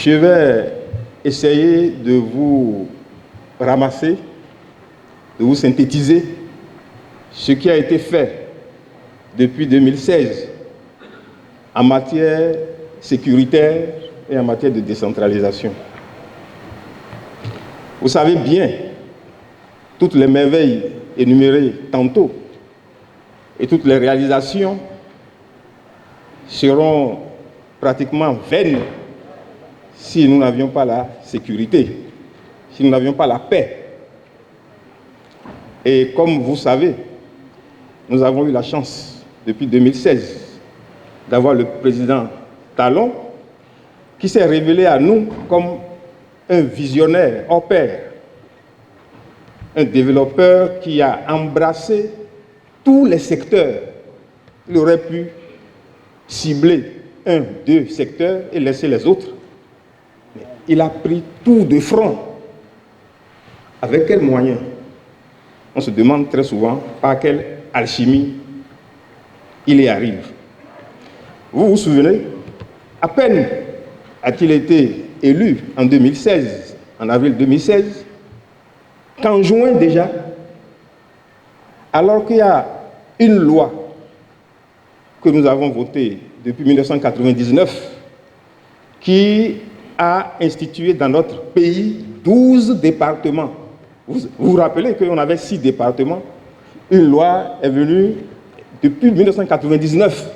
Je vais essayer de vous ramasser, de vous synthétiser ce qui a été fait depuis 2016 en matière sécuritaire et en matière de décentralisation. Vous savez bien toutes les merveilles énumérées tantôt et toutes les réalisations seront pratiquement vaines si nous n'avions pas la sécurité, si nous n'avions pas la paix. Et comme vous savez, nous avons eu la chance, depuis 2016, d'avoir le président Talon, qui s'est révélé à nous comme un visionnaire hors pair, un développeur qui a embrassé tous les secteurs. Il aurait pu cibler un, deux secteurs et laisser les autres. Mais il a pris tout de front. Avec quels moyens? On se demande très souvent par quelle alchimie il y arrive. Vous vous souvenez, à peine a-t-il été élu en 2016, en avril 2016, qu'en juin déjà, alors qu'il y a une loi que nous avons votée depuis 1999 qui a institué dans notre pays 12 départements. Vous vous rappelez qu'on avait 6 départements. Une loi est venue depuis 1999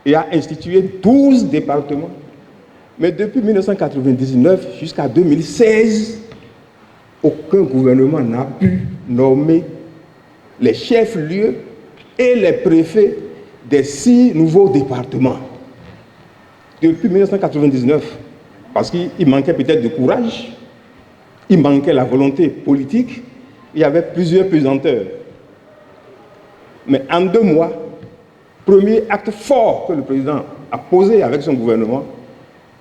et a institué 12 départements. Mais depuis 1999 jusqu'à 2016, aucun gouvernement n'a pu nommer les chefs-lieux et les préfets des 6 nouveaux départements. Depuis 1999, parce qu'il manquait peut-être de courage, il manquait la volonté politique, il y avait plusieurs pesanteurs. Mais en 2 mois, premier acte fort que le président a posé avec son gouvernement,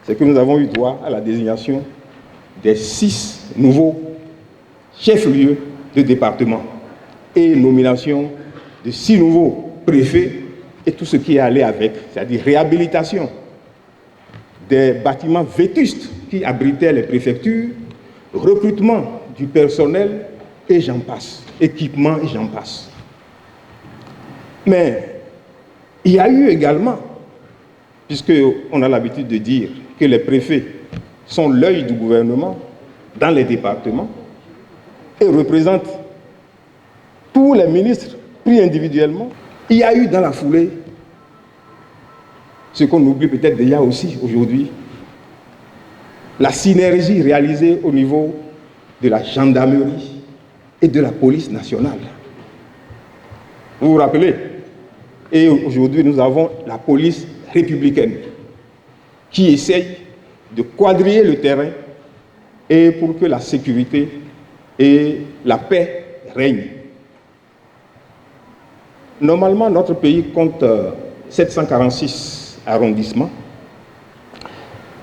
c'est que nous avons eu droit à la désignation des 6 nouveaux chefs-lieux de département et nomination de 6 nouveaux préfets et tout ce qui est allé avec, c'est-à-dire réhabilitation des bâtiments vétustes qui abritaient les préfectures, recrutement du personnel et j'en passe, équipement et j'en passe. Mais il y a eu également, puisqu'on a l'habitude de dire que les préfets sont l'œil du gouvernement dans les départements et représentent tous les ministres pris individuellement, il y a eu dans la foulée ce qu'on oublie peut-être déjà aussi aujourd'hui, la synergie réalisée au niveau de la gendarmerie et de la police nationale. Vous vous rappelez? Et aujourd'hui, nous avons la police républicaine qui essaye de quadriller le terrain et pour que la sécurité et la paix règnent. Normalement, notre pays compte 746 arrondissements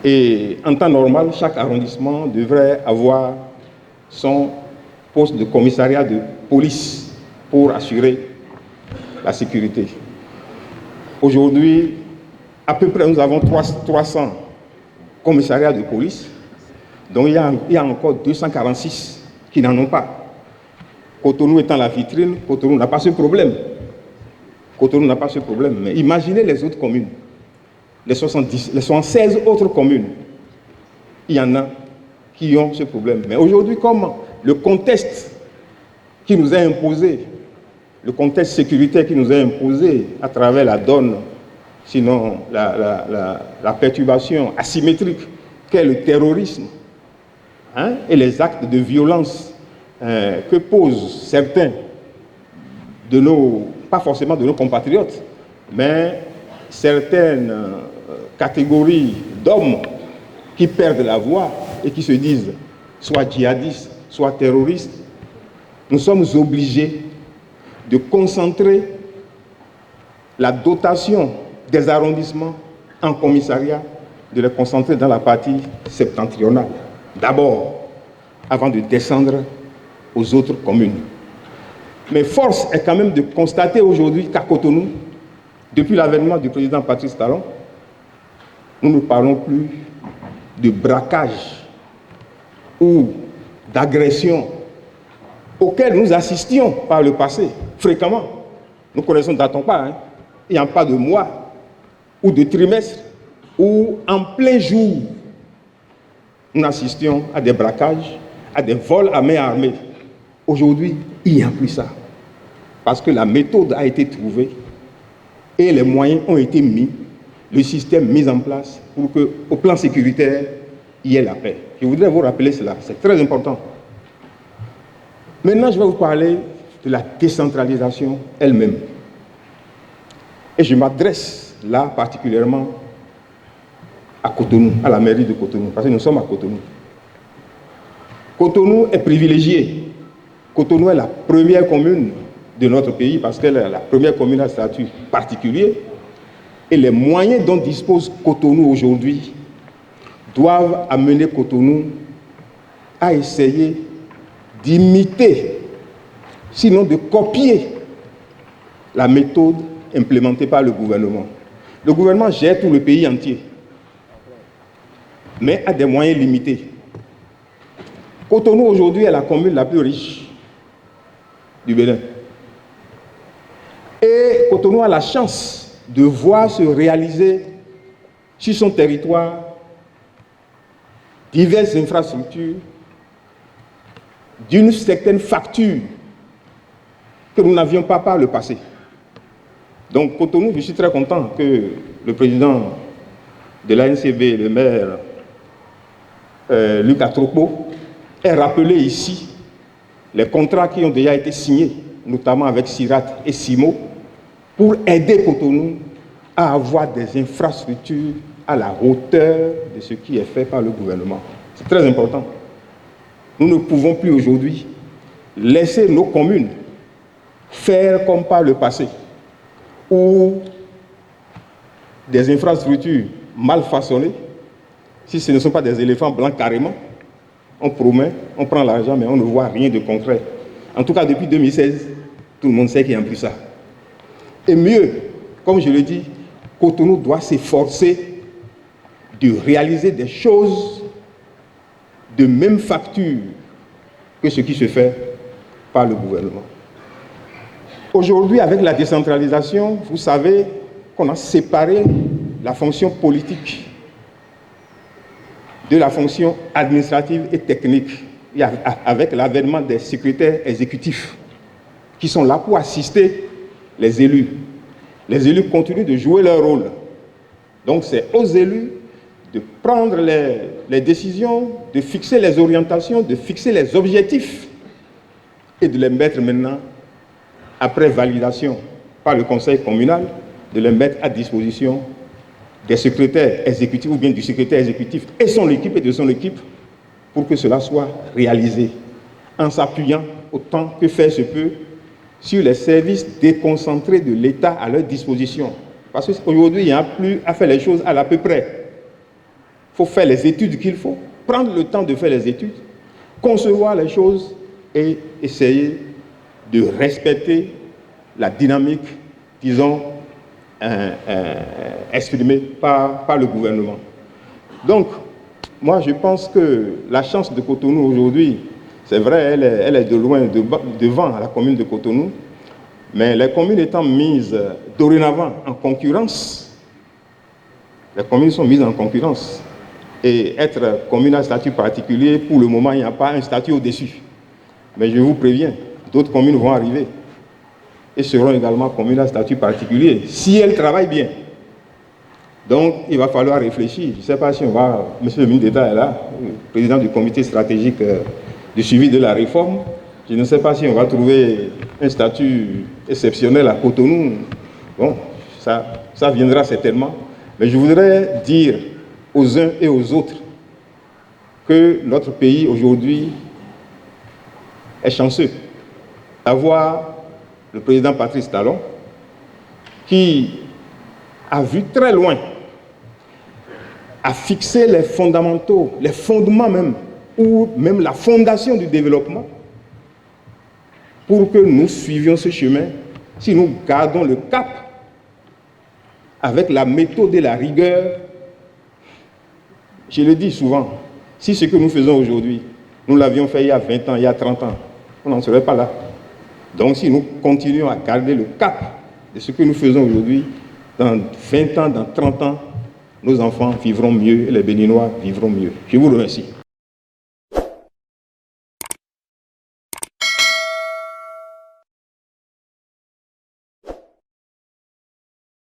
et en temps normal, chaque arrondissement devrait avoir son poste de commissariat de police pour assurer la sécurité. Aujourd'hui, à peu près, nous avons 300 commissariats de police, donc il y a encore 246 qui n'en ont pas. Cotonou étant la vitrine, Cotonou n'a pas ce problème. Cotonou n'a pas ce problème, mais imaginez les autres communes, les 76 autres communes, il y en a qui ont ce problème. Mais aujourd'hui, comme le contexte qui nous est imposé, le contexte sécuritaire qui nous est imposé à travers la donne, sinon la perturbation asymétrique qu'est le terrorisme, et les actes de violence que posent certains de nos, pas forcément de nos compatriotes, mais certaines catégories d'hommes qui perdent la voix et qui se disent soit djihadistes, soit terroristes, nous sommes obligés de concentrer la dotation des arrondissements en commissariat, de les concentrer dans la partie septentrionale. D'abord, avant de descendre aux autres communes. Mais force est quand même de constater aujourd'hui qu'à Cotonou, depuis l'avènement du président Patrice Talon, nous ne parlons plus de braquage ou d'agression auxquelles nous assistions par le passé, fréquemment. Nous connaissons, datons pas, hein. Il n'y a pas de mois ou de trimestre où, en plein jour, nous assistions à des braquages, à des vols à main armée. Aujourd'hui, il n'y a plus ça. Parce que la méthode a été trouvée et les moyens ont été mis, le système mis en place pour qu'au plan sécuritaire, il y ait la paix. Je voudrais vous rappeler cela, c'est très important. Maintenant, je vais vous parler de la décentralisation elle-même. Et je m'adresse là particulièrement à Cotonou, à la mairie de Cotonou, parce que nous sommes à Cotonou. Cotonou est privilégiée. Cotonou est la première commune de notre pays parce qu'elle est la première commune à statut particulier. Et les moyens dont dispose Cotonou aujourd'hui doivent amener Cotonou à essayer d'imiter, sinon de copier la méthode implémentée par le gouvernement. Le gouvernement gère tout le pays entier, mais a des moyens limités. Cotonou aujourd'hui est la commune la plus riche du Bénin. Et Cotonou a la chance de voir se réaliser sur son territoire diverses infrastructures d'une certaine facture que nous n'avions pas par le passé. Donc Cotonou, je suis très content que le président de l'ANCB, le maire Luc Atropo, ait rappelé ici les contrats qui ont déjà été signés, notamment avec Sirat et Simo, pour aider Cotonou à avoir des infrastructures à la hauteur de ce qui est fait par le gouvernement. C'est très important. Nous ne pouvons plus aujourd'hui laisser nos communes faire comme par le passé, où des infrastructures mal façonnées, si ce ne sont pas des éléphants blancs carrément, on promet, on prend l'argent, mais on ne voit rien de concret. En tout cas, depuis 2016, tout le monde sait qu'il n'y a plus ça. Et mieux, comme je le dis, Cotonou doit s'efforcer de réaliser des choses de même facture que ce qui se fait par le gouvernement. Aujourd'hui, avec la décentralisation, vous savez qu'on a séparé la fonction politique de la fonction administrative et technique, avec l'avènement des secrétaires exécutifs qui sont là pour assister les élus. Les élus continuent de jouer leur rôle. Donc c'est aux élus de prendre les décisions, de fixer les orientations, de fixer les objectifs et de les mettre maintenant, après validation par le conseil communal, de les mettre à disposition des secrétaires exécutifs ou bien du secrétaire exécutif et son équipe et de son équipe pour que cela soit réalisé en s'appuyant autant que faire se peut sur les services déconcentrés de l'État à leur disposition. Parce qu'aujourd'hui, il n'y a plus à faire les choses à l'à peu près. Il faut faire les études qu'il faut, prendre le temps de faire les études, concevoir les choses et essayer de respecter la dynamique, disons, exprimée par le gouvernement. Donc, moi, je pense que la chance de Cotonou aujourd'hui, c'est vrai, elle est de loin devant la commune de Cotonou, mais les communes étant mises dorénavant en concurrence, les communes sont mises en concurrence. Et être commune à statut particulier, pour le moment, il n'y a pas un statut au-dessus. Mais je vous préviens, d'autres communes vont arriver et seront également communes à statut particulier, si elles travaillent bien. Donc, il va falloir réfléchir. Je ne sais pas si on va... Monsieur le ministre d'État est là, le président du comité stratégique de suivi de la réforme. Je ne sais pas si on va trouver un statut exceptionnel à Cotonou. Bon, ça viendra certainement. Mais je voudrais dire aux uns et aux autres que notre pays aujourd'hui est chanceux d'avoir le président Patrice Talon qui a vu très loin, a fixé les fondamentaux, les fondements même, ou même la fondation du développement pour que nous suivions ce chemin, si nous gardons le cap avec la méthode et la rigueur. Je le dis souvent, si ce que nous faisons aujourd'hui, nous l'avions fait il y a 20 ans, il y a 30 ans, on n'en serait pas là. Donc si nous continuons à garder le cap de ce que nous faisons aujourd'hui, dans 20 ans, dans 30 ans, nos enfants vivront mieux et les Béninois vivront mieux. Je vous remercie.